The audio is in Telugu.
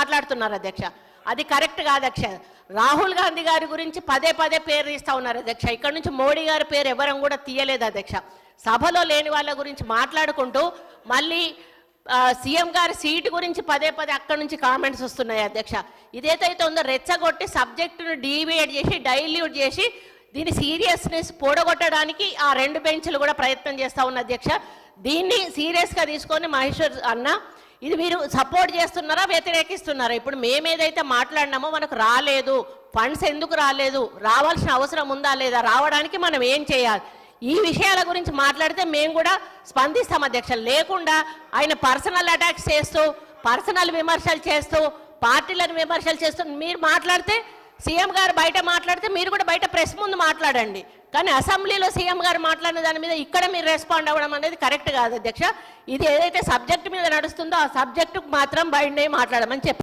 మాట్లాడుతున్నారు అధ్యక్ష. అది కరెక్ట్ కాదు అధ్యక్ష. రాహుల్ గాంధీ గారి గురించి పదే పదే పేరు తీస్తూ ఉన్నారు అధ్యక్ష. ఇక్కడ నుంచి మోడీ గారి పేరు ఎవరం కూడా తీయలేదు అధ్యక్ష. సభలో లేని వాళ్ళ గురించి మాట్లాడుకుంటూ మళ్ళీ సీఎం గారి సీటు గురించి పదే పదే అక్కడి నుంచి కామెంట్స్ వస్తున్నాయి అధ్యక్ష. ఇదేదైతే ఉందో రెచ్చగొట్టి సబ్జెక్టును డీవియేట్ చేసి డైల్యూట్ చేసి దీని సీరియస్నెస్ పొడగొట్టడానికి ఆ 2 బెంచ్లు కూడా ప్రయత్నం చేస్తూ ఉన్న అధ్యక్ష. దీన్ని సీరియస్గా తీసుకొని మహేశ్వర్ అన్న, ఇది మీరు సపోర్ట్ చేస్తున్నారా వ్యతిరేకిస్తున్నారా? ఇప్పుడు మేము ఏదైతే మాట్లాడినామో మనకు రాలేదు, ఫండ్స్ ఎందుకు రాలేదు, రావాల్సిన అవసరం ఉందా లేదా, రావడానికి మనం ఏం చేయాలి, ఈ విషయాల గురించి మాట్లాడితే మేము కూడా స్పందిస్తాం అధ్యక్ష. లేకుండా ఆయన పర్సనల్ అటాక్స్ చేస్తూ పర్సనల్ విమర్శలు చేస్తూ పార్టీలను విమర్శలు చేస్తూ మీరు మాట్లాడితే, సీఎం గారు బయట మాట్లాడితే మీరు కూడా బయట ప్రెస్ ముందు మాట్లాడండి. కానీ అసెంబ్లీలో సీఎం గారు మాట్లాడిన దాని మీద ఇక్కడ మీరు రెస్పాండ్ అవ్వడం అనేది కరెక్ట్ కాదు అధ్యక్ష. ఇది ఏదైతే సబ్జెక్టు మీద నడుస్తుందో ఆ సబ్జెక్టుకు మాత్రం బయటనే మాట్లాడమని చెప్పి